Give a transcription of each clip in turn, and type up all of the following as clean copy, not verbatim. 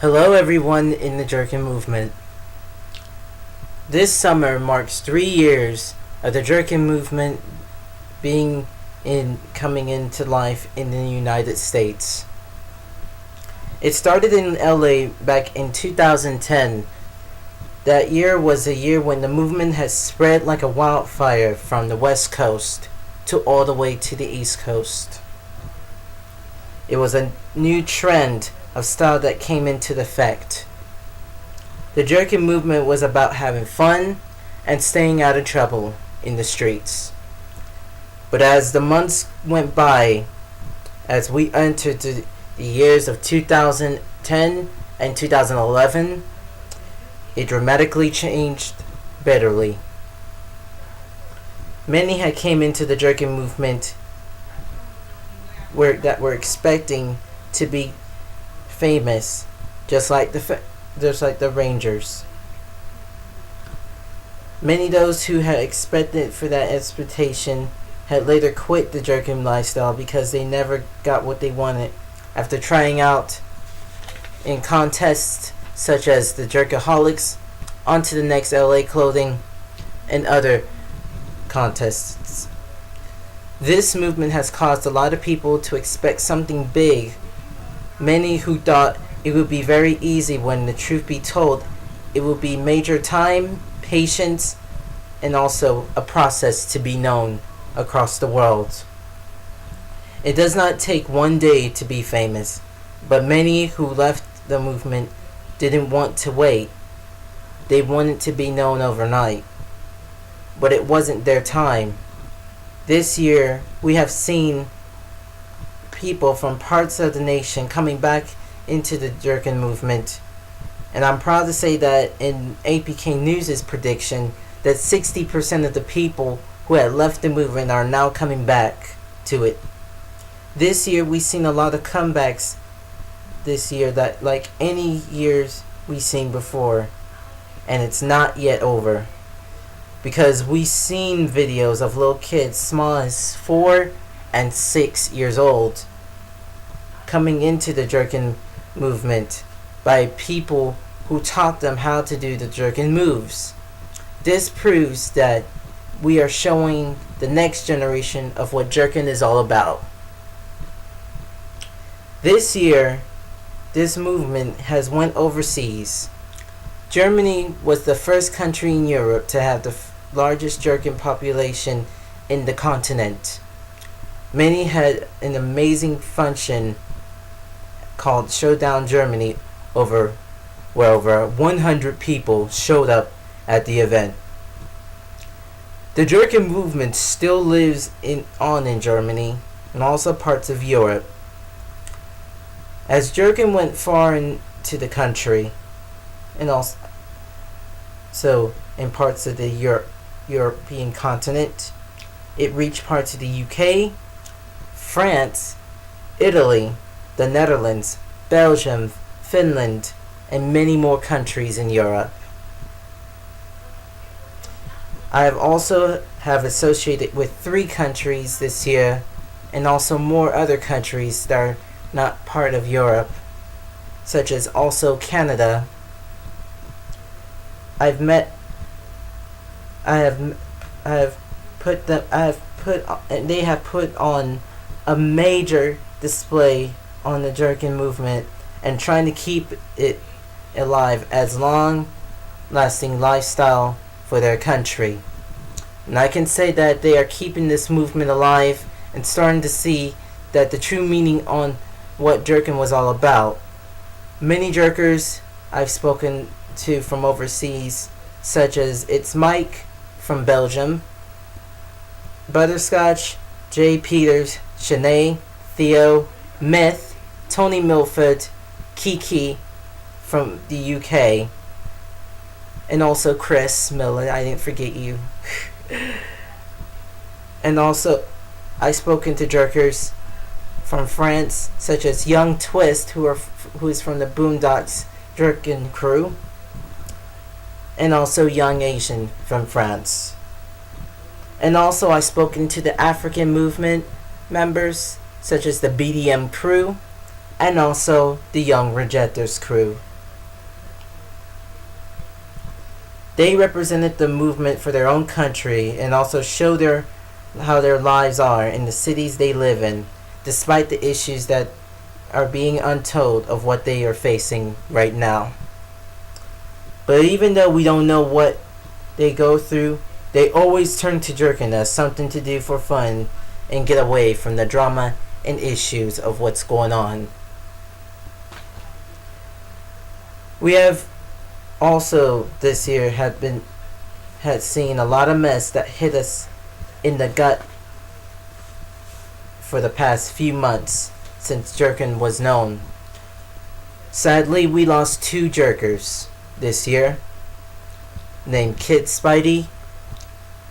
Hello everyone in the jerkin movement. This summer marks 3 years of the jerkin movement coming into life in the United States. It started in LA back in 2010. That year was a year when the movement has spread like a wildfire from the West Coast to all the way to the East Coast. It was a new trend of style that came into effect. The jerkin movement was about having fun and staying out of trouble in the streets. But as the months went by, as we entered the years of 2010 and 2011, it dramatically changed bitterly. Many had came into the jerkin movement that were expecting to be famous, just like the Rangers. Many those who had expected for that expectation had later quit the jerkin lifestyle because they never got what they wanted after trying out in contests such as the Jerkaholics, Onto the Next LA Clothing, and other contests. This movement has caused a lot of people to expect something big. Many who thought it would be very easy, when the truth be told, it would be major time, patience, and also a process to be known across the world. It does not take one day to be famous, but many who left the movement didn't want to wait. They wanted to be known overnight, but it wasn't their time. This year, we have seen people from parts of the nation coming back into the jerkin movement, and I'm proud to say that in Apknews' prediction that 60% of the people who had left the movement are now coming back to it. This year we've seen a lot of comebacks this year, that like any years we've seen before, and it's not yet over, because we've seen videos of little kids small as 4 and 6 years old coming into the jerkin movement by people who taught them how to do the jerkin moves. This proves that we are showing the next generation of what jerkin is all about. This year, this movement has went overseas. Germany was the first country in Europe to have the largest jerkin population in the continent. Many had an amazing function called Showdown Germany, where over 100 people showed up at the event. The jerkin movement still lives on in Germany and also parts of Europe. As jerkin went far into the country, and also in parts of the European continent, it reached parts of the UK, France, Italy, the Netherlands, Belgium, Finland, and many more countries in Europe. I have also associated with 3 countries this year, and also more other countries that are not part of Europe, such as also Canada. They have put on a major display on the jerkin movement and trying to keep it alive as long-lasting lifestyle for their country. And I can say that they are keeping this movement alive and starting to see that the true meaning on what jerkin was all about. Many jerkers I've spoken to from overseas, such as It's Mike from Belgium, Butterscotch, Jay Peters, Shanae, Theo, Myth, Tony Milford, Kiki from the UK, and also Chris Miller, I didn't forget you. And also, I've spoken to jerkers from France, such as Young Twist, who is from the Boondocks jerkin crew, and also Young Asian from France. And also I've spoken to the African movement members, such as the BDM crew, and also the Young Rejectors crew They represented the movement for their own country and also show how their lives are in the cities they live in, despite the issues that are being untold of what they are facing right now. But even though we don't know what they go through, they always turn to jerkin as something to do for fun and get away from the drama and issues of what's going on. We have also this year had seen a lot of mess that hit us in the gut for the past few months since jerkin was known. Sadly, we lost 2 jerkers this year, named Kid Spidey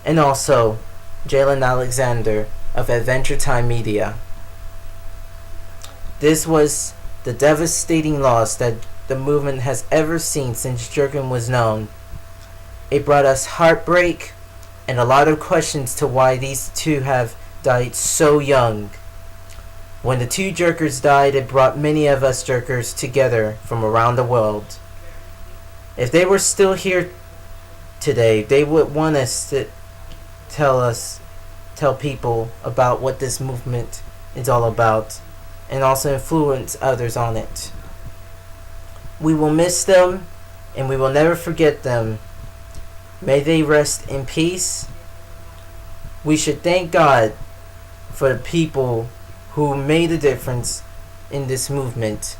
and also Jalen Alexander of Adventure Time Media. This was the devastating loss that the movement has ever seen since jerkin was known. It brought us heartbreak and a lot of questions to why these 2 have died so young. When the 2 jerkers died, it brought many of us jerkers together from around the world. If they were still here today, they would want us to tell people about what this movement is all about and also influence others on it. We will miss them and we will never forget them. May they rest in peace. We should thank God for the people who made a difference in this movement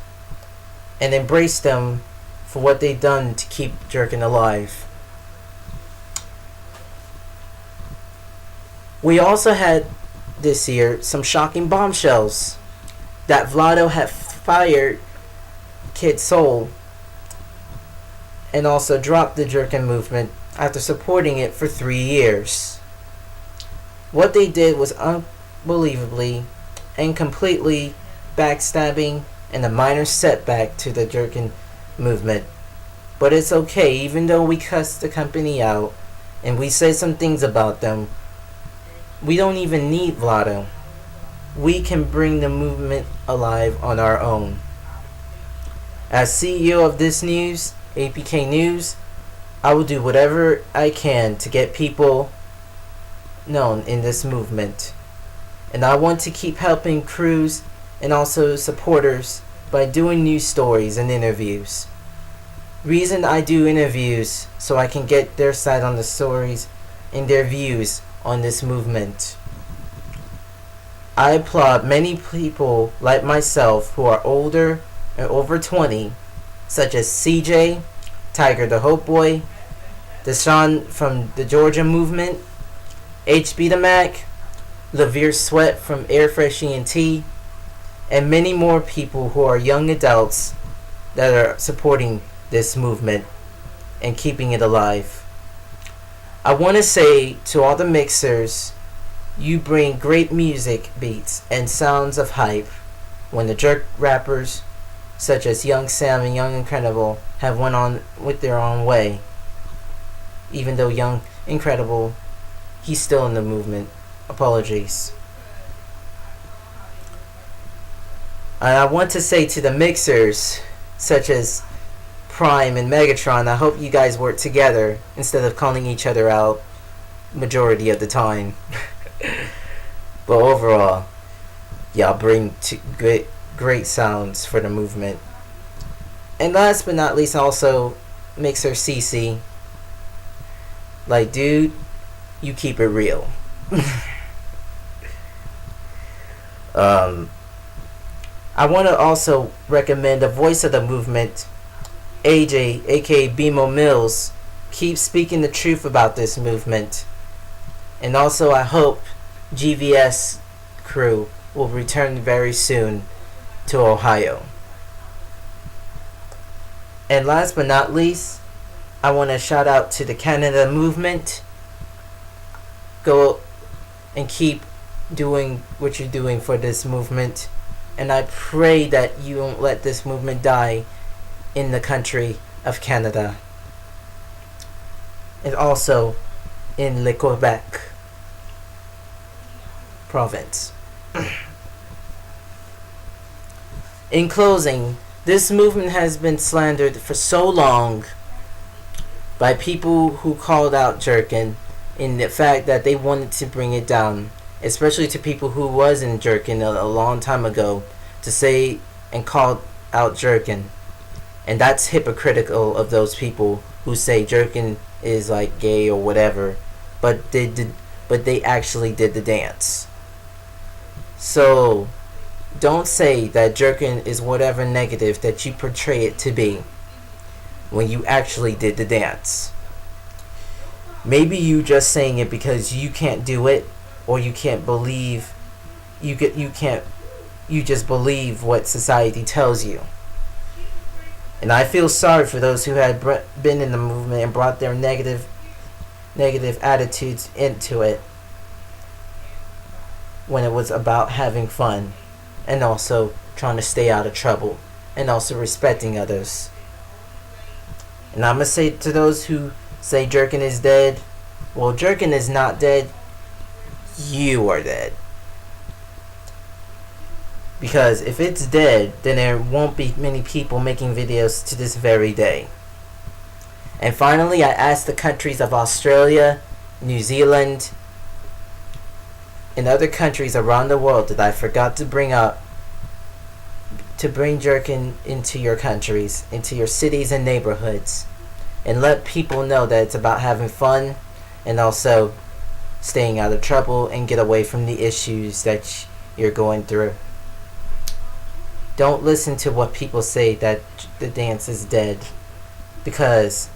and embrace them for what they've done to keep jerkin alive. We also had this year some shocking bombshells that Vlado had fired Kid Soul and also dropped the jerkin movement after supporting it for 3 years. What they did was unbelievably and completely backstabbing and a minor setback to the jerkin movement. But it's okay, even though we cussed the company out and we said some things about them, we don't even need Vlado. We can bring the movement alive on our own. As CEO of this news, Apknews, I will do whatever I can to get people known in this movement. And I want to keep helping crews and also supporters by doing news stories and interviews. Reason I do interviews so I can get their side on the stories and their views on this movement. I applaud many people like myself who are older and over 20, such as CJ, Tiger the Hope Boy, Deshaun from the Georgia Movement, HB the Mac, Levere Sweat from Air Fresh ENT, and many more people who are young adults that are supporting this movement and keeping it alive. I want to say to all the mixers, you bring great music beats and sounds of hype when the jerk rappers such as Young Sam and Young Incredible have went on with their own way. Even though Young Incredible, he's still in the movement. Apologies. And I want to say to the mixers such as Prime and Megatron, I hope you guys work together instead of calling each other out majority of the time. But overall, y'all bring great sounds for the movement. And last but not least, also Mixer CC. Like, dude, you keep it real. I want to also recommend the voice of the movement, AJ, aka Bimo Mills. Keep speaking the truth about this movement. And also I hope GVS crew will return very soon to Ohio. And last but not least, I want to shout out to the Canada movement. Go and keep doing what you're doing for this movement. And I pray that you won't let this movement die in the country of Canada. And also in Le Quebec province. In closing, this movement has been slandered for so long by people who called out jerkin, in the fact that they wanted to bring it down, especially to people who was in jerkin a long time ago, to say and call out jerkin. And that's hypocritical of those people who say jerkin is like gay or whatever, but they actually did the dance. So don't say that jerkin is whatever negative that you portray it to be when you actually did the dance. Maybe you just saying it because you can't do it, or you can't believe you just believe what society tells you. And I feel sorry for those who had been in the movement and brought their negative attitudes into it when it was about having fun and also trying to stay out of trouble and also respecting others. And I'm going to say to those who say jerkin is dead, well, jerkin is not dead. You are dead. Because if it's dead, then there won't be many people making videos to this very day. And finally, I asked the countries of Australia, New Zealand, and other countries around the world that I forgot to bring up, to bring jerkin into your countries, into your cities and neighborhoods, and let people know that it's about having fun and also staying out of trouble and get away from the issues that you're going through. Don't listen to what people say that the dance is dead, because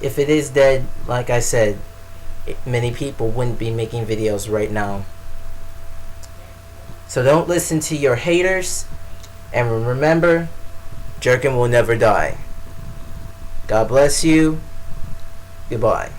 if it is dead, like I said, many people wouldn't be making videos right now. So don't listen to your haters, and remember, jerkin will never die. God bless you. Goodbye.